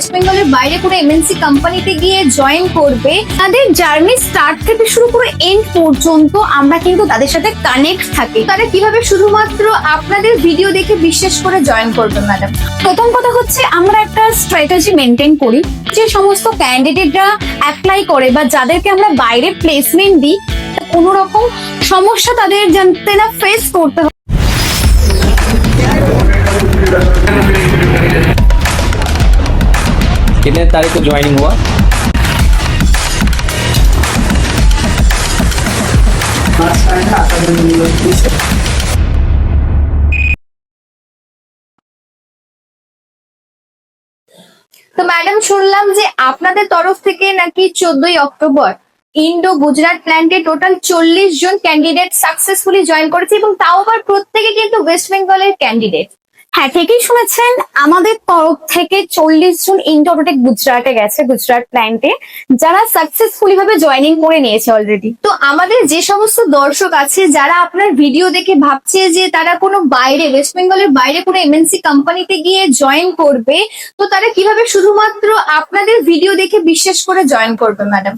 West বেঙ্গলের বাইরে কোনো এমএনসি কোম্পানিতে গিয়ে জয়েন করবে, তাদের জার্নি স্টার্ট থেকে শুরু করে এন্ড পর্যন্ত আমরা কিন্তু তাদের সাথে কানেক্ট থাকি। তারা কিভাবে শুধুমাত্র আপনাদের ভিডিও দেখে বিশ্বাস করে জয়েন করবে ম্যাডাম? প্রথম কথা হচ্ছে আমরা একটা স্ট্র্যাটেজি মেনটেন করি। যে সমস্ত ক্যান্ডিডেটরা অ্যাপ্লাই করে বা যাদেরকে আমরা বাইরে প্লেসমেন্ট দিই, কোনো রকম সমস্যা তাদের জানতে না ফেস করতে হয়। कितने तारीख को ज्वाइनिंग हुआ? তো ম্যাডাম শুনলাম যে আপনাদের তরফ থেকে নাকি 14ই অক্টোবর ইন্ডো গুজরাট প্ল্যান্টে টোটাল 40 জন ক্যান্ডিডেট সাকসেসফুলি জয়েন করেছে, এবং তাও আবার প্রত্যেকে কিন্তু ওয়েস্ট বেঙ্গলের ক্যান্ডিডেট। হ্যাঁ, ঠিকই শুনেছেন, আমাদের তরফ থেকে 40 জন ইন্ডো অটোটেক গুজরাটে গেছে, গুজরাট প্ল্যান্টে, যারা সাকসেসফুলি ভাবে জয়েনিং করে নিয়েছে অলরেডি। তো আমাদের যে সমস্ত দর্শক আছে যারা আপনার ভিডিও দেখে ভাবছে যে তারা কোনো বাইরে ওয়েস্ট বেঙ্গলের বাইরে কোনো এমএনসি কোম্পানিতে গিয়ে জয়েন করবে, তো তারা কিভাবে শুধুমাত্র আপনাদের ভিডিও দেখে বিশ্বাস করে জয়েন করবে ম্যাডাম?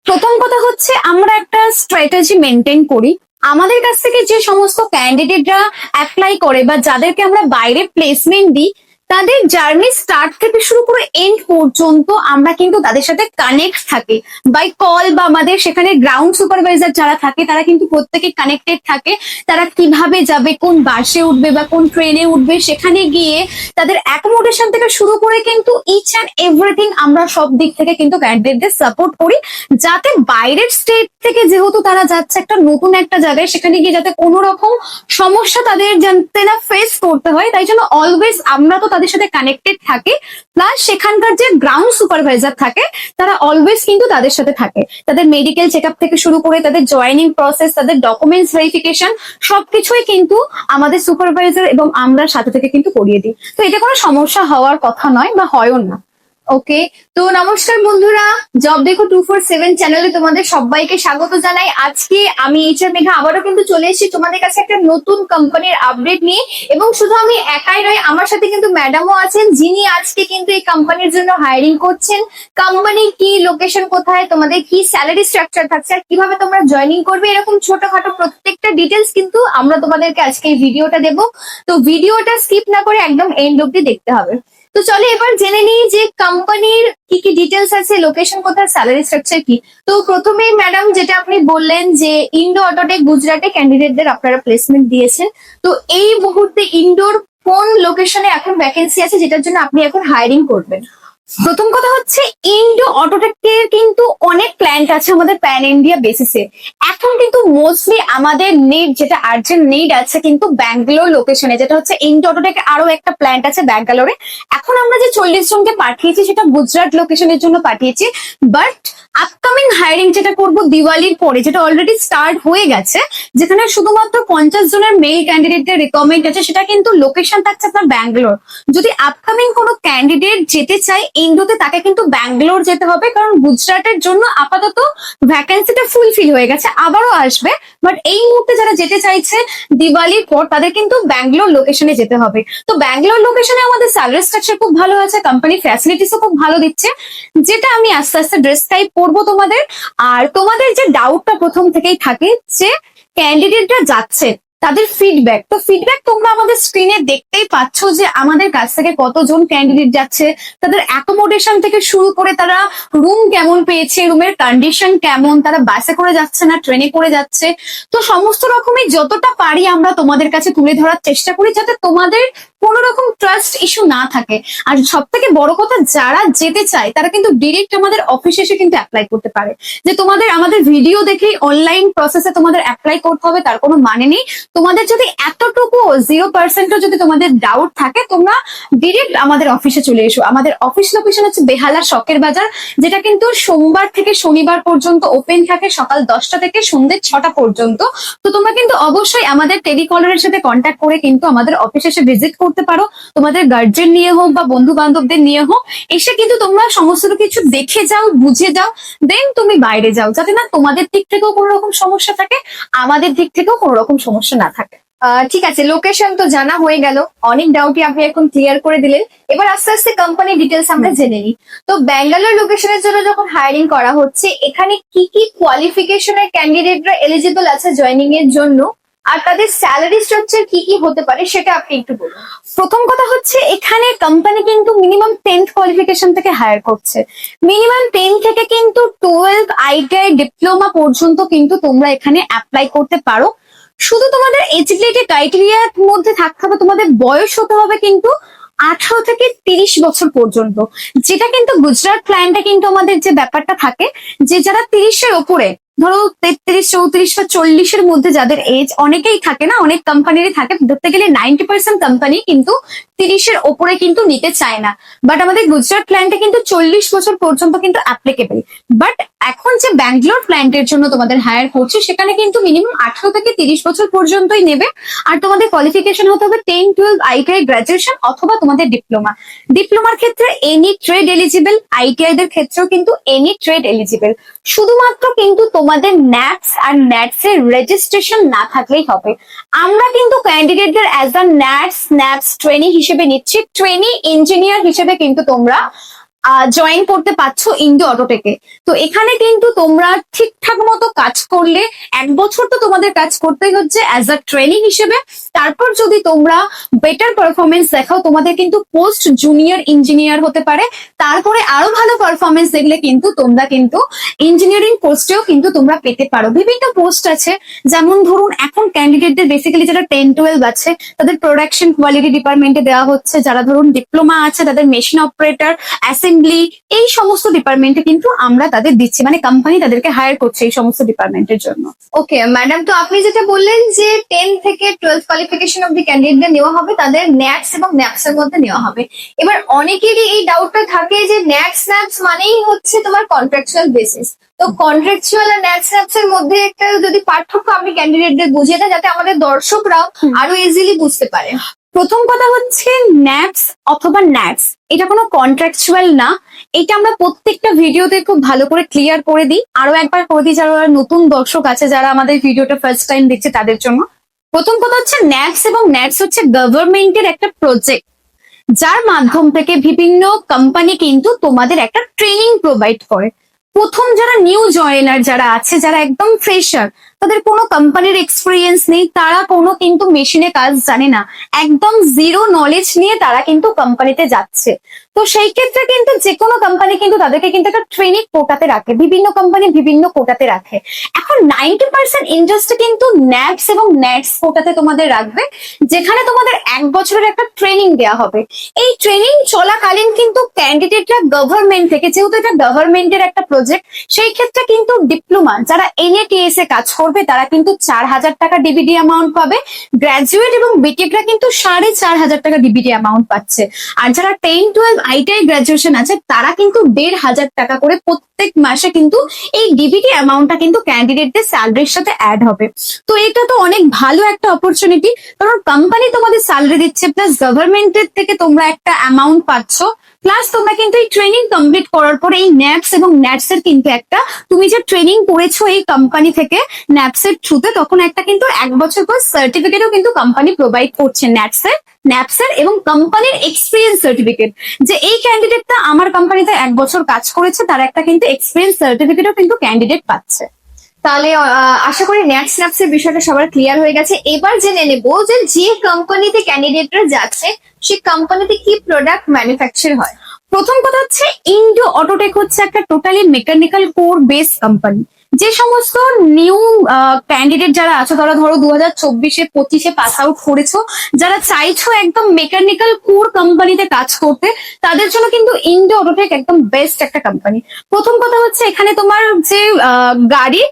প্রথম কথা হচ্ছে আমরা একটা স্ট্র্যাটেজি মেনটেন করি। আমাদের কাছ থেকে যে সমস্ত ক্যান্ডিডেটরা অ্যাপ্লাই করে বা যাদেরকে আমরা বাইরে প্লেসমেন্ট দিই, তাদের জার্নি স্টার্ট থেকে শুরু করে এন্ড পর্যন্ত আমরা কিন্তু তাদের সাথে কানেক্ট থাকি বাই কল, বা আমাদের সেখানে গ্রাউন্ড সুপারভাইজার যারা থাকে তারা কিন্তু প্রত্যেকে কানেক্টেড থাকে। তারা কিভাবে যাবে, কোন বাসে উঠবে বা কোন ট্রেনে উঠবে, সেখানে গিয়ে তাদের অ্যাকোমোডেশন থেকে শুরু করে কিন্তু ইচ অ্যান্ড এভরিথিং আমরা সব দিক থেকে কিন্তু ক্যান্ডিডেটদের সাপোর্ট করি, যাতে বাইরের স্টেট থেকে যেহেতু তারা যাচ্ছে একটা নতুন একটা জায়গায়, সেখানে গিয়ে যাতে কোনো রকম সমস্যা তাদের জানতে না ফেস করতে হয়। তাই জন্য অলওয়েজ আমরা তো তাদের সাথে কানেক্টেড থাকে, প্লাস সেখানকার যে গ্রাউন্ড সুপারভাইজার থাকে তারা অলওয়েজ কিন্তু তাদের সাথে থাকে। তাদের মেডিকেল চেক আপ থেকে শুরু করে তাদের জয়েনিং প্রসেস, তাদের ডকুমেন্টস ভেরিফিকেশন সবকিছুই কিন্তু আমাদের সুপারভাইজার এবং আমরা সাথে থেকে কিন্তু করিয়ে দিই। তো এটা কোনো সমস্যা হওয়ার কথা নয় বা হয়ও না। ওকে, তো নমস্কার বন্ধুরা, জব দেখো 247 চ্যানেলে তোমাদের সবাইকে স্বাগত জানাই। আজকে আমি এইচআর মেঘা আবারও কিন্তু চলে এসেছি তোমাদের কাছে একটা নতুন কোম্পানির আপডেট নিয়ে, এবং শুধু আমি একাই নয়, আমার সাথে কিন্তু ম্যাডামও আছেন, যিনি আজকে কিন্তু এই কোম্পানির জন্য হায়ারিং করছেন। কোম্পানি কি, লোকেশন কোথায়, তোমাদের কি স্যালারি স্ট্রাকচার থাকছে, আর কিভাবে তোমরা জয়েনিং করবে, এরকম ছোটখাটো প্রত্যেকটা ডিটেলস কিন্তু আমরা তোমাদেরকে আজকে এই ভিডিওটা দেবো। তো ভিডিওটা স্কিপ না করে একদম এন্ড অব্দি দেখতে হবে। তো চলো এবার জেনে নিই যে কোম্পানির কি কি ডিটেলস আছে, লোকেশন কোথায়, স্যালারি স্ট্রাকচার কি। তো প্রথমেই ম্যাডাম যেটা আপনি বললেন যে ইন্ডো অটোটেক গুজরাটে ক্যান্ডিডেটদের আপনারা প্লেসমেন্ট দিয়েছেন, তো এই মুহূর্তে ইন্ডোর কোন লোকেশনে এখন ভ্যাকেন্সি আছে যেটার জন্য আপনি এখন হায়ারিং করবেন? প্রথম কথা হচ্ছে ইন্ডো অটোটেকের কিন্তু অনেক প্ল্যান্ট আছে আমাদের প্যান ইন্ডিয়া বেসিসে। এখন কিন্তু মোস্টলি আমাদের নিড, যেটা আর্জেন্ট নিড আছে কিন্তু ব্যাঙ্গালোর লোকেশনে, যেটা হচ্ছে ইন্ডো অটোটেকের আরো একটা প্ল্যান্ট আছে ব্যাঙ্গালোরে। এখন আমরা যে 40 জনকে পাঠিয়েছি সেটা গুজরাট লোকেশনের জন্য পাঠিয়েছি, বাট আপকামিং হায়ারিং যেটা করবো দিওয়ালির পরে, যেটা অলরেডি স্টার্ট হয়ে গেছে, যেখানে শুধুমাত্র 50 জনের মেল ক্যান্ডিডেটদের রিকমেন্ড আছে, সেটা কিন্তু লোকেশন থাকছে আপনার ব্যাঙ্গালোর। যদি আপকামিং কোনো ক্যান্ডিডেট যেতে চায় ইন্ডোতে, তাকে কিন্তু ব্যাঙ্গালোর যেতে হবে, কারণ গুজরাটের জন্য আপাতত ভ্যাকেন্সিটা ফুলফিল হয়ে গেছে, আবারও আসবে। বাট এই মুহূর্তে যারা যেতে চাইছে দিওয়ালির পর, তাদের কিন্তু ব্যাঙ্গালোর লোকেশনে যেতে হবে। তো ব্যাঙ্গালোর লোকেশনে আমাদের স্যালারি স্ট্রাকচার খুব ভালো আছে, কোম্পানি ফ্যাসিলিটিসও খুব ভালো দিচ্ছে, যেটা আমি আস্তে আস্তে ডেসক্রাইব করবো তোমাদের। আর তোমাদের যে ডাউটটা প্রথম থেকেই থাকে যে ক্যান্ডিডেটরা যাচ্ছে তাদের ফিডব্যাক, তো ফিডব্যাক তোমরা আমাদের স্ক্রিনে দেখতেই পাচ্ছ যে আমাদের কাছ থেকে কতজন ক্যান্ডিডেট যাচ্ছে, তাদের অ্যাকোমোডেশন থেকে শুরু করে তারা রুম কেমন পেয়েছে, রুমের কন্ডিশন কেমন, তারা বাসে করে যাচ্ছে না ট্রেনে করে যাচ্ছে। তো সমস্ত রকমের যতটা পারি আমরা তোমাদের কাছে তুলে ধরার চেষ্টা করি, যাতে তোমাদের কোনো রকম ট্রাস্ট ইস্যু না থাকে। আর সব থেকে বড় কথা, যারা যেতে চায় তারা কিন্তু ডিরেক্ট আমাদের অফিসে এসে কিন্তু অ্যাপ্লাই করতে পারে। যে তোমাদের আমাদের ভিডিও দেখে অনলাইন প্রসেসে তোমাদের অ্যাপ্লাই করতে হবে তার কোনো মানে নেই। তোমাদের যদি এতটুকু 0% যদি তোমাদের ডাউট থাকে, তোমরা ডিরেক্ট আমাদের অফিসে চলে এসো। আমাদের অফিস লোকেশন হচ্ছে বেহালা শখের বাজার, যেটা কিন্তু সোমবার থেকে শনিবার পর্যন্ত ওপেন থাকে, সকাল 10টা থেকে সন্ধ্যে 6টা পর্যন্ত। তো তোমরা কিন্তু অবশ্যই আমাদের টেলিকলারের সাথে কন্ট্যাক্ট করে কিন্তু আমাদের অফিসে এসে ভিজিট করতে পারো। তোমাদের গার্জেন নিয়ে হোক বা বন্ধু বান্ধবদের নিয়ে হোক, এসে কিন্তু তোমরা সমস্ত কিছু দেখে যাও, বুঝে যাও, দেন তুমি বাইরে যাও, যাতে না তোমাদের দিক থেকেও কোনো রকম সমস্যা থাকে, আমাদের দিক থেকেও কোনো রকম সমস্যা না থাকে। ঠিক আছে, লোকেশন তো জানা হয়ে গেল, অনেক ডাউটই আপনি এখন ক্লিয়ার করে দিলেন। এবার আস্তে আস্তে কোম্পানি ডিটেলস আমরা জেনে নিই। তো ব্যাঙ্গালোর লোকেশনের জন্য যখন হায়ারিং করা হচ্ছে, এখানে কি কি কোয়ালিফিকেশনের ক্যান্ডিডেটরা এলিজিবল আছে জয়েনিং এর জন্য, আর তাদের স্যালারি স্ট্রাকচার কি কি হতে পারে সেটা আপনি একটু বলুন। প্রথম কথা হচ্ছে এখানে কোম্পানি কিন্তু মিনিমাম 10th কোয়ালিফিকেশন থেকে হায়ার করছে। মিনিমাম 10 থেকে কিন্তু 12 আইটিআই ডিপ্লোমা পর্যন্ত কিন্তু তোমরা এখানে অ্যাপ্লাই করতে পারো। শুধু তোমাদের এলিজিবিলিটি ক্রাইটেরিয়ার মধ্যে থাকতে হবে, তোমাদের বয়স হতে হবে কিন্তু 18 থেকে 30 বছর পর্যন্ত, যেটা কিন্তু গুজরাট ক্লায়েন্টে কিন্তু আমাদের যে ব্যাপারটা থাকে যে যারা 30-এর ওপরে, ধরো 33, 34 বা 40-এর মধ্যে যাদের এজ, অনেকেই থাকে না, অনেক কোম্পানিরই থাকে, ধরতে গেলে 90% কোম্পানি কিন্তু 30-এর ওপরে কিন্তু নিতে চায় না। বাট আমাদের গুজরাট ক্লায়েন্টে কিন্তু 40 বছর পর্যন্ত কিন্তু অ্যাপ্লিকেবল। বাট এখন যে ব্যাঙ্গালোর ক্লায়েন্টের জন্য তোমাদের হায়ার করছে, সেখানে কিন্তু মিনিমাম 18 থেকে 30 বছর পর্যন্তই নেবে। আর তোমাদের কোয়ালিফিকেশন হতে হবে 10-12 আইটিআই গ্রাজুয়েশন অথবা তোমাদের ডিপ্লোমা। ডিপ্লোমার ক্ষেত্রে এনি ট্রেড এলিজিবল, আইটিআই দের ক্ষেত্রেও কিন্তু এনি ট্রেড এলিজিবল। শুধুমাত্র কিন্তু তোমাদের ন্যাপস আর ন্যাটস এর রেজিস্ট্রেশন না থাকলেই হবে। আমরা কিন্তু ক্যান্ডিডেটদের অ্যাজ আ ন্যাপস ট্রেনি হিসেবে নিচ্ছি, ট্রেনি ইঞ্জিনিয়ার হিসেবে কিন্তু তোমরা জয়েন করতে পারছো ইন্ডো অটোটেকে। তো এখানে কিন্তু তোমরা ঠিকঠাক মতো কাজ করলে 1 বছর তো তোমাদের কাজ করতেই হচ্ছে অ্যাজ আ ট্রেনিং হিসেবে। তারপর যদি তোমরা বেটার পারফরমেন্স দেখাও, তোমাদের কিন্তু পোস্ট জুনিয়র ইঞ্জিনিয়ার হতে পারে। তারপরে আরো ভালো পারফরমেন্স দেখলে কিন্তু তোমরা কিন্তু ইঞ্জিনিয়ারিং পোস্টেও কিন্তু তোমরা পেতে পারো। বিভিন্ন পোস্ট আছে, যেমন ধরুন এখন ক্যান্ডিডেটদের বেসিক্যালি যারা 10-12 আছে তাদের প্রোডাকশন কোয়ালিটি ডিপার্টমেন্টে দেওয়া হচ্ছে, যারা ধরুন ডিপ্লোমা আছে তাদের মেশিন অপারেটর, অ্যাসেম্বলি, এই সমস্ত ডিপার্টমেন্টে কিন্তু আমরা তাদের দিচ্ছি, মানে কোম্পানি তাদেরকে হায়ার করছে এই সমস্ত ডিপার্টমেন্টের জন্য। ওকে ম্যাডাম, তো আপনি যেটা বললেন যে 10 থেকে 12 কোয়ালিফিকেশন অফ দি ক্যান্ডিডেটদের নেওয়া হবে, তাদের ন্যাটস এবং ন্যাপস এর মধ্যে নেওয়া হবে। এবার অনেকেরই এই ডাউটটা থাকে যে ন্যাটস ন্যাপস মানেই হচ্ছে তোমার কন্ট্রাকচুয়াল বেসিস। তো কন্ট্রাকচুয়াল আর ন্যাটস ন্যাপস এর মধ্যে একটা যদি পার্থক্য আপনি ক্যান্ডিডেটদের বুঝিয়ে দেন, যাতে আমাদের দর্শকরাও আরো ইজিলি বুঝতে পারে। প্রথম কথা হচ্ছে ন্যাপস অথবা ন্যাটস এটা কোনো কন্ট্রাকচুয়াল না। এটা আমরা প্রত্যেকটা ভিডিওতে খুব ভালো করে ক্লিয়ার করে দিই, আরো একবার করে দিই যারা নতুন দর্শক আছে, যারা আমাদের ভিডিওটা ফার্স্ট টাইম দেখছে তাদের জন্য। প্রথম কথা হচ্ছে ন্যাপস এবং ন্যাটস হচ্ছে গভর্নমেন্টের একটা প্রজেক্ট, যার মাধ্যম থেকে বিভিন্ন কোম্পানি কিন্তু তোমাদের একটা ট্রেনিং প্রোভাইড করে। প্রথম যারা নিউ জয়েনার যারা আছে, যারা একদম ফ্রেশার, তাদের কোনো কোম্পানির এক্সপিরিয়েন্স নেই, তারা কোনো কিন্তু মেশিনে কাজ জানে না, একদম জিরো নলেজ নিয়ে তারা কিন্তু কোম্পানিতে যাচ্ছে। তো সেই ক্ষেত্রে কিন্তু যে কোনো কোম্পানি কিন্তু তাদেরকে কিন্তু একটা ট্রেনিং কোটাতে রাখে, বিভিন্ন কোম্পানি বিভিন্ন কোটাতে রাখে। এখন 90% ইন্ডাস্ট্রি কিন্তু ন্যাপস এবং ন্যাটস কোটাতে তোমাদের রাখবে, যেখানে তোমাদের 1 বছরের একটা ট্রেনিং দেওয়া হবে। এই ট্রেনিং চলাকালীন কিন্তু ক্যান্ডিডেটরা গভর্নমেন্ট থেকে, যেহেতু এটা গভর্নমেন্টের একটা প্রজেক্ট, সেই ক্ষেত্রে কিন্তু ডিপ্লোমা যারা এনএটিএস এ কাজ করবে তারা কিন্তু 4000 টাকা ডিবিডি অ্যামাউন্ট পাবে। গ্রাজুয়েট এবং বিটেকরা কিন্তু 4500 টাকা ডিবিডি অ্যামাউন্ট পাচ্ছে। আর যারা 10-12 আইটিআই গ্রাজুয়েশন আছে তারা কিন্তু 1500 টাকা করে প্রত্যেক মাসে কিন্তু এই ডিবিডি অ্যামাউন্টটা কিন্তু ক্যান্ডিডেটদের স্যালারির সাথে অ্যাড হবে। তো এটা তো অনেক ভালো একটা অপরচুনিটি, কারণ কোম্পানি তোমাদের স্যালারি দিচ্ছে, প্লাস গভর্নমেন্টের থেকে তোমরা একটা অ্যামাউন্ট পাচ্ছ, প্লাস তোমরা কিন্তু এই ট্রেনিং কমপ্লিট করার পরে এই ন্যাপস এবং ন্যাটস এর কিন্তু একটা, তুমি যে ট্রেনিং করেছো এই কোম্পানি থেকে ন্যাপস এর থ্রুতে, তখন একটা কিন্তু 1 বছর পর সার্টিফিকেটও কিন্তু কোম্পানি প্রোভাইড করছে ন্যাপস এর এবং কোম্পানির এক্সপিরিয়েন্স সার্টিফিকেট, যে এই ক্যান্ডিডেটটা আমার কোম্পানিতে 1 বছর কাজ করেছে, তার একটা কিন্তু এক্সপিরিয়েন্স সার্টিফিকেটও কিন্তু ক্যান্ডিডেট পাচ্ছে। তাহলে আশা করি ন্যাটস স্ন্যাপস এর বিষয়টা সবার ক্লিয়ার হয়ে গেছে। এবার জেনে নেবো যে যে কোম্পানিতে ক্যান্ডিডেটরা যাচ্ছে সেই কোম্পানিতে কি প্রোডাক্ট ম্যানুফ্যাকচার হয়। প্রথম কথা হচ্ছে ইন্ডো অটোটেক হচ্ছে একটা totally mechanical core base company. যে সমস্ত নিউ ক্যান্ডিডেট যারা আছে, তারা ধরো 2024-25 পাস আউট করেছো, যারা চাইছো একদম মেকানিক্যাল কোর কোম্পানিতে কাজ করতে, তাদের জন্য কিন্তু ইন্ডো অটোটেক একদম বেস্ট একটা কোম্পানি। প্রথম কথা হচ্ছে এখানে তোমার যে গাড়ি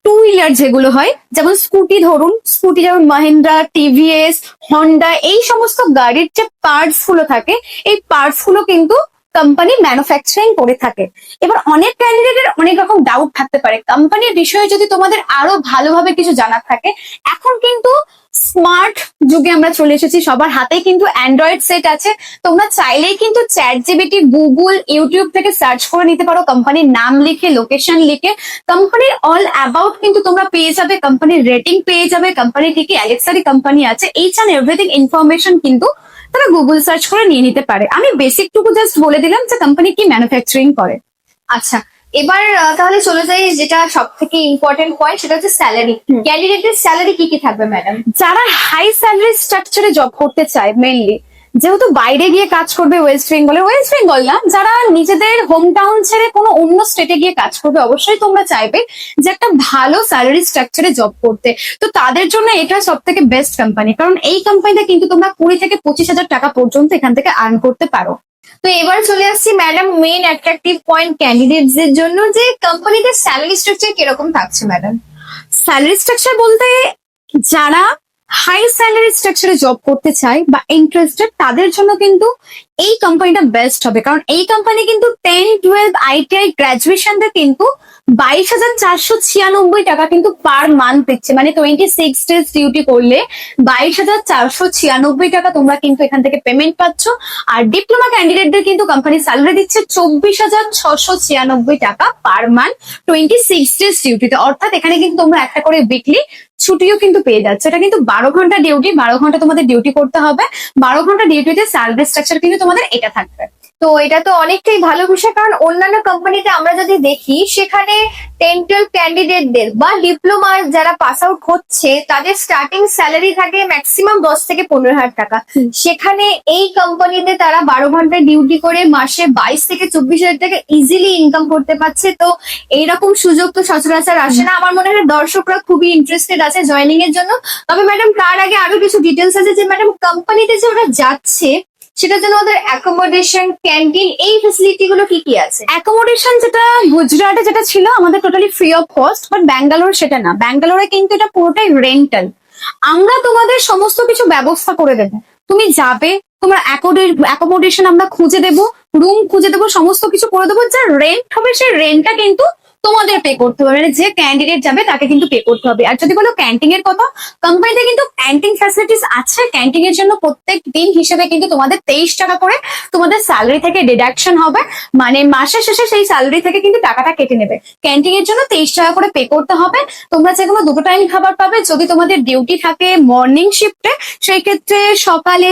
2 হুইলার যেগুলো হয়, যেমন স্কুটি, ধরুন স্কুটি যেমন মহিন্দ্রা, টিভিএস, হন্ডা, এই সমস্ত গাড়ির যে পার্টস গুলো থাকে, এই পার্টস গুলো কিন্তু কোম্পানি ম্যানুফ্যাকচারিং করে থাকে। এবার অনেক ক্যান্ডিডেটের অনেক রকম ডাউট থাকতে পারে, কোম্পানির বিষয়ে যদি তোমাদের আরো ভালোভাবে কিছু জানার থাকে। এখন কিন্তু স্মার্ট যুগে আমরা চলে এসেছি, সবার হাতেই কিন্তু অ্যান্ড্রয়েড সেট আছে। তোমরা চাইলেই কিন্তু চ্যাট জিপিটি, গুগল, ইউটিউব থেকে সার্চ করে নিতে পারো, কোম্পানির নাম লিখে, লোকেশন লিখে কোম্পানির অল অ্যাবাউট কিন্তু তোমরা পেয়ে যাবে, কোম্পানির রেটিং পেয়ে যাবে, কোম্পানি থেকে অ্যালেক্সারি কোম্পানি আছে, এইচ অ্যান্ড এভরিথিং ইনফরমেশন কিন্তু তারা গুগল সার্চ করে নিয়ে নিতে পারে। আমি বেসিক টুকু জাস্ট বলে দিলাম যে কোম্পানি কি ম্যানুফ্যাকচারিং করে। আচ্ছা, এবার তাহলে চলে যাই যেটা সব থেকে ইম্পর্টেন্ট পয়েন্ট, সেটা হচ্ছে স্যালারি। ক্যান্ডিডেটের স্যালারি কি কি থাকবে ম্যাডাম? যারা হাই স্যালারি স্ট্রাকচারে জব করতে চায়, মেইনলি যেহেতু বাইরে গিয়ে কাজ করবে, ওয়েস্ট বেঙ্গল না, যারা নিজেদের হোম টাউন ছেড়ে কোনো অন্য স্টেটে গিয়ে কাজ করবে, অবশ্যই তোমরা চাইবে যে একটা ভালো স্যালারি স্ট্রাকচারে জব করতে। তো তাদের জন্য এটা সব থেকে বেস্ট কোম্পানি, কারণ এই কোম্পানিতে কিন্তু তোমরা 20 থেকে 25,000 টাকা পর্যন্ত এখান থেকে আর্ন করতে পারো। তো এবার চলে আসছি ম্যাডাম মেইন অ্যাট্রাকটিভ পয়েন্ট ক্যান্ডিডেটসদের জন্য, যে কোম্পানিতে স্যালারি স্ট্রাকচার কিরকম থাকছে ম্যাডাম? স্যালারি স্ট্রাকচার বলতে যারা হাই স্যালারি স্ট্রাকচারে জব করতে চায় বা ইন্টারেস্টেড, তাদের জন্য কিন্তু এই কোম্পানিটা বেস্ট হবে। কারণ এই কোম্পানি কিন্তু 10, 12 ITI গ্রাজুয়েশনদের কিন্তু 22,496 টাকা কিন্তু পার মান্থ দিচ্ছে। মানে 26 ডেজ ডিউটি করলে 22,496 টাকা তোমরা কিন্তু এখান থেকে পেমেন্ট পাচ্ছ। আর ডিপ্লোমা ক্যান্ডিডেটদের কিন্তু কোম্পানি স্যালারি দিচ্ছে 24,696 টাকা পার মান্থ 26 ডেজ ডিউটিতে। অর্থাৎ এখানে কিন্তু তোমরা একটা করে উইকলি ছুটিও কিন্তু পেয়ে যাচ্ছে। এটা কিন্তু 12 ঘন্টা ডিউটি, 12 ঘন্টা তোমাদের ডিউটি করতে হবে। 12 ঘন্টা ডিউটিতে স্যালারি স্ট্রাকচার কিন্তু তোমাদের এটা থাকবে। তো এটা তো অনেকটাই ভালো বিষয়, কারণ অন্যান্য কোম্পানিতে আমরা যদি দেখি সেখানে 10-12 ক্যান্ডিডেটদের বা ডিপ্লোমার যারা পাস আউট হচ্ছে তাদের স্টার্টিং স্যালারি থাকে ম্যাক্সিমাম 10 থেকে 15,000 টাকা। সেখানে এই কোম্পানিতে তারা 12 ঘন্টা ডিউটি করে মাসে 22 থেকে 24,000 টাকা ইজিলি ইনকাম করতে পারছে। তো এইরকম সুযোগ তো সচরাচর আসে না। আমার মনে হয় দর্শকরা খুবই ইন্টারেস্টেড আছে জয়েনিং এর জন্য। তবে ম্যাডাম তার আগে আরো কিছু ডিটেলস আছে, যে ম্যাডাম কোম্পানিতে যে ওরা যাচ্ছে সেটার জন্য ওদের অ্যাকোমোডেশন, ক্যান্টিন, এই ফেসিলিটি গুলো কি কি আছে? অ্যাকোমোডেশন যেটা গুজরাটে যেটা ছিল আমাদের totally free of cost, but Bangalore সেটা না। ব্যাঙ্গালোরে কিন্তু এটা পুরোটাই রেন্টাল। আমরা তোমাদের সমস্ত কিছু ব্যবস্থা করে দেবো, তুমি যাবে, তোমার অ্যাকোমোডেশন আমরা খুঁজে দেবো, রুম খুঁজে দেবো, সমস্ত কিছু করে দেবো। যা রেন্ট হবে সেই রেন্টটা কিন্তু তোমাদের পে করতে হবে, মানে যে ক্যান্ডিডেট যাবে তাকে কিন্তু পে করতে হবে। আর যদি বলো ক্যান্টিন এর কথা, কোম্পানিতে কিন্তু ক্যান্টিন ফ্যাসিলিটিস আছে। ক্যান্টিন এর জন্য প্রত্যেক দিন হিসেবে কিন্তু তোমাদের 23 টাকা করে তোমাদের স্যালারি থেকে ডিডাকশন হবে, মানে মাসের শেষে সেই স্যালারি থেকে কিন্তু টাকাটা কেটে নেবে। ক্যান্টিন এর জন্য 23 টাকা করে পে করতে হবে। তোমরা যে কোনো দুটো টাইম খাবার পাবে। যদি তোমাদের ডিউটি থাকে মর্নিং শিফটে, সেই ক্ষেত্রে সকালে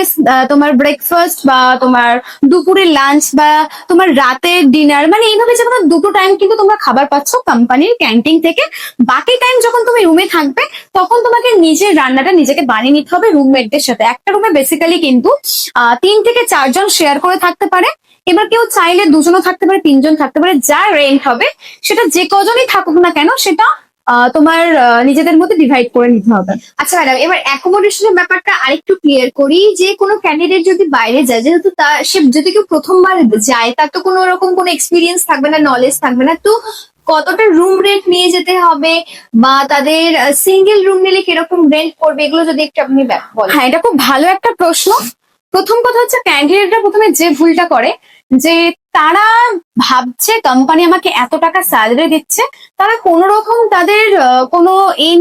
তোমার ব্রেকফাস্ট বা তোমার দুপুরের লাঞ্চ বা তোমার রাতের ডিনার, মানে এইভাবে যে কোনো দুটো টাইম কিন্তু তোমরা খাবার পাচ্ছ কোম্পানির ক্যান্টিন থেকে। বাকি টাইম যখন তুমি রুমে থাকবে তখন তোমাকে নিজের রান্নাটা নিজেকে বানিয়ে নিতে হবে রুমমেটদের সাথে। একটা রুমে বেসিক্যালি কিন্তু 3 থেকে 4 জন শেয়ার করে থাকতে পারে। এবার কেউ চাইলে 2 জনও থাকতে পারে, 3 জন থাকতে পারে। যা রেন্ট হবে সেটা যে কজনই থাকুক না কেন সেটা তোমার নিজেদের মধ্যে ডিভাইড করে নিতে হবে। আচ্ছা ম্যাডাম, এবার অ্যাকোমোডেশনের ব্যাপারটা আরেকটু ক্লিয়ার করি। যে কোনো ক্যান্ডিডেট যদি বাইরে যায়, যেহেতু সে যদি কেউ প্রথমবার যায়, তার তো কোনো রকম কোনো এক্সপিরিয়েন্স থাকবে না, নলেজ থাকবে না। তো কতটা রুম রেন্ট নিয়ে যেতে হবে, বা তাদের সিঙ্গেল রুম নিলে কিরকম রেন্ট পড়বে, এগুলো যদি একটু আপনি বলেন। হ্যাঁ, এটা খুব ভালো একটা প্রশ্ন। প্রথম কথা হচ্ছে ক্যান্ডিডেটরা প্রথমে যে ভুলটা করে, যে তারা ভাবছে কোম্পানি আমাকে এত টাকা স্যালারি দিচ্ছে, তারা কোন রকম তাদের কোনো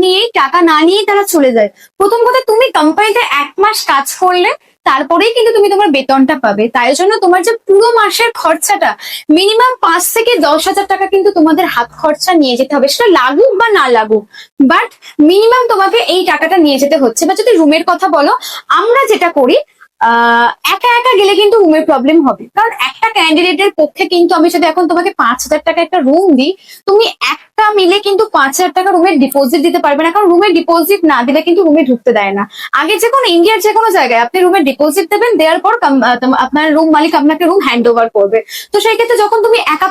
নিয়েই টাকা না নিয়ে তারা চলে যায়। প্রথম কথা, তুমি কোম্পানিতে 1 মাস কাজ করলে তারপরেই কিন্তু তুমি তোমার বেতনটা পাবে। তাই জন্য তোমার যে পুরো মাসের খরচাটা মিনিমাম 5 থেকে 10,000 টাকা কিন্তু তোমাদের হাত খরচা নিয়ে যেতে হবে, সেটা লাগুক বা না লাগুক, বাট মিনিমাম তোমাকে এই টাকাটা নিয়ে যেতে হচ্ছে। বা যদি রুমের কথা বলো, আমরা যেটা করি, একা একা গেলে কিন্তু রুমের প্রবলেম হবে। কারণ একটা ক্যান্ডিডেটের পক্ষে কিন্তু আমি যদি এখন তোমাকে 5,000 টাকা একটা রুম দিই, তুমি একটা মিলে কিন্তু 5,000 টাকা রুমের ডিপোজিট দিতে পারবে না। কারণ রুমের ডিপোজিট না দিলে কিন্তু রুমে ঢুকতে দেয় না। আগে যে কোনো ইন্ডিয়ার যে কোনো জায়গায় আপনি রুমের ডিপোজিট দেবেন, দেওয়ার পর আপনার রুম মালিক আপনাকে রুম হ্যান্ড ওভার করবে। তো সেই ক্ষেত্রে যখন তুমি একা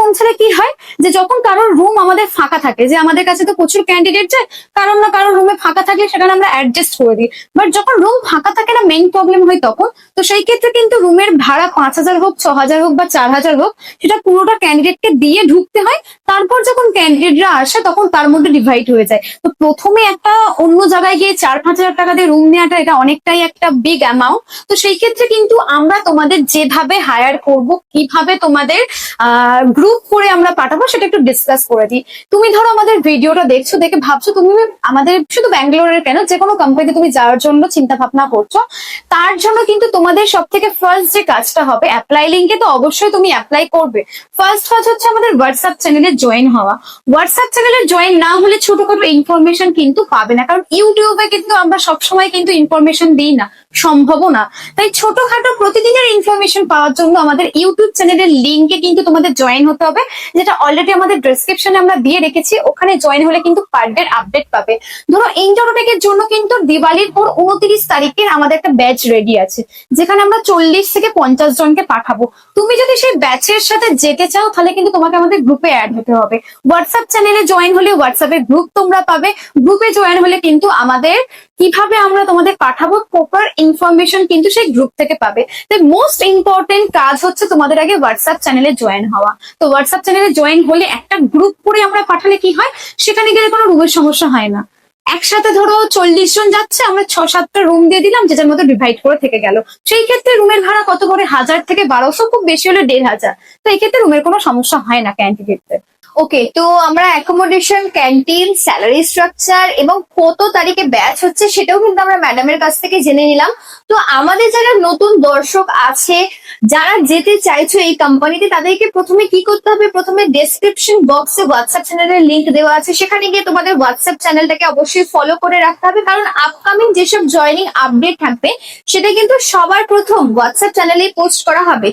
পৌঁছালে কি হয়, যে যখন কারোর রুম আমাদের ফাঁকা থাকে, যে আমাদের কাছে তো প্রচুর ক্যান্ডিডেট যায়, কারণ না কারোর রুমে ফাঁকা থাকলে সেখানে আমরা অ্যাডজাস্ট করে দিই। বাট যখন রুম ফাঁকা থাকে না, মেইন প্রবলেম হয় তখন। তো সেই ক্ষেত্রে কিন্তু রুমের ভাড়া 5,000 হোক, 6,000 হোক বা 4,000 হোক, সেটা পুরোটা ক্যান্ডিডেটকে দিয়ে ঢুকতে হয়। তারপর তারপর যখন ক্যান্ডিডেটরা আসে তখন তার মধ্যে ডিভাইড হয়ে যায়। তো প্রথমে একটা অন্য জায়গায় গিয়ে 4-5 হাজার টাকা দিয়ে রুম নেওয়াটা এটা অনেকটাই একটা বিগ অ্যামাউন্ট। তো সেই ক্ষেত্রে কিন্তু আমরা তোমাদের যেভাবে হায়ার করব, কিভাবে তোমাদের গ্রুপ করে আমরা পাঠাবো সেটা একটু ডিসকাস করে দিই। তুমি ধরো আমাদের ভিডিওটা দেখছো, দেখে ভাবছো তুমি আমাদের শুধু ব্যাঙ্গালোরের কেন, যে কোনো কোম্পানিতে তুমি যাওয়ার জন্য চিন্তা ভাবনা করছো, তার জন্য কিন্তু তোমাদের সব থেকে ফার্স্ট যে কাজটা হবে, অ্যাপ্লাই লিঙ্কে তো অবশ্যই তুমি অ্যাপ্লাই করবে। ফার্স্ট কাজ হচ্ছে আমাদের হোয়াটসঅ্যাপ চ্যানেলে জয়েন হওয়া। হোয়াটসঅ্যাপ চ্যানেলে জয়েন না হলে ছোটখাটো ইনফরমেশন কিন্তু পাবে না, কারণ ইউটিউবে কিন্তু আমরা সবসময় কিন্তু ইনফরমেশন দিই না, সম্ভবও না। তাই ছোটখাটো প্রতিদিনের ইনফরমেশন পাওয়ার জন্য আমাদের ইউটিউব চ্যানেলের লিঙ্কে কিন্তু তোমাদের জয়েন হতে হবে, যেটা অলরেডি আমাদের ডেসক্রিপশনে আমরা দিয়ে রেখেছি। ওখানে জয়েন হলে কিন্তু পার ডে আপডেট পাবে। ধরো ইন্টারোটেকের জন্য কিন্তু দিওয়ালির পর 29 তারিখের আমাদের একটা ব্যাচ রেডি আছে, যেখানে আমরা 40 থেকে 50 জনকে পাঠাবো। তুমি যদি সেই ব্যাচের সাথে যেতে চাও তাহলে কিন্তু তোমাকে আমাদের গ্রুপে অ্যাড হতে হবে। হোয়াটসঅ্যাপ চ্যানেলে জয়েন হলে হোয়াটসঅ্যাপের গ্রুপ তোমরা পাবে। গ্রুপে জয়েন হলে কিন্তু আমাদের কিভাবে আমরা তোমাদের পাঠাবো প্রপার ইনফরমেশন কিন্তু সেই গ্রুপ থেকে পাবে। তো মোস্ট ইম্পর্টেন্ট কাজ হচ্ছে তোমাদের আগে হোয়াটসঅ্যাপ চ্যানেলে জয়েন হওয়া। তো হোয়াটসঅ্যাপ চ্যানেলে জয়েন হলে একটা গ্রুপ করে আমরা পাঠালে কি হয়, সেখানে গেলে কোনো রুমের সমস্যা হয় না। একসাথে ধরো 40 জন যাচ্ছে, আমরা 6-7টা রুম দিয়ে দিলাম, যে যার মতো ডিভাইড করে থেকে গেল। সেই ক্ষেত্রে রুমের ভাড়া কত করে, 1000 থেকে 1200, খুব বেশি হলে 1500। তো এই ক্ষেত্রে রুমের কোনো সমস্যা হয় না ক্যান্ডিডেটদের। ওকে, তো আমরা অ্যাকোমোডেশন, ক্যান্টিন, স্যালারি স্ট্রাকচার এবং কত তারিখে ব্যাচ হচ্ছে সেটাও কিন্তু আমরা ম্যাডামের কাছ থেকে জেনে নিলাম। তো আমাদের যারা নতুন দর্শক আছে, যারা যেতে চাইছো এই কোম্পানিতে, তাদেরকে প্রথমে কি করতে হবে? প্রথমে ডেসক্রিপশন বক্সে হোয়াটসঅ্যাপ চ্যানেলের লিংক দেওয়া আছে, সেখানে গিয়ে তোমাদের হোয়াটসঅ্যাপ চ্যানেলটাকে অবশ্যই ফলো করে রাখতে হবে, কারণ আপকামিং যেসব জয়নিং আপডেট থাকবে সেটা কিন্তু সবার প্রথম হোয়াটসঅ্যাপ চ্যানেলে পোস্ট করা হবে।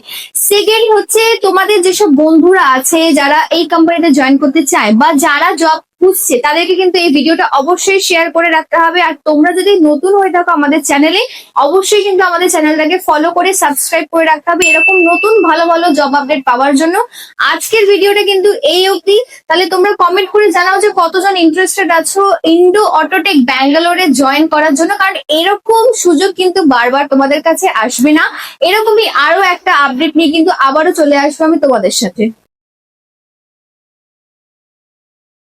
সেকেন্ড হচ্ছে, তোমাদের যেসব বন্ধুরা আছে যারা এই কোম্পানিতে জয়েন করতে চায় বা যারা জব খুঁজছে, তাদেরকে কিন্তু এই ভিডিওটা অবশ্যই শেয়ার করে রাখতে হবে। আর তোমরা যদি নতুন হয়ে থাকো আমাদের চ্যানেলে, অবশ্যই কিন্তু আমাদের চ্যানেলটাকে ফলো করে সাবস্ক্রাইব করে রাখতে হবে এরকম নতুন ভালো ভালো জব আপডেট পাওয়ার জন্য। আজকের ভিডিওটা কিন্তু এই অবধি। তাহলে তোমরা কমেন্ট করে জানাও যে কতজন ইন্টারেস্টেড আছো ইন্ডো অটোটেক ব্যাঙ্গালোরে জয়েন করার জন্য, কারণ এরকম সুযোগ কিন্তু বারবার তোমাদের কাছে আসবে না। এরকমই আরো একটা আপডেট নিয়ে কিন্তু আবারও চলে আসবো আমি তোমাদের সাথে।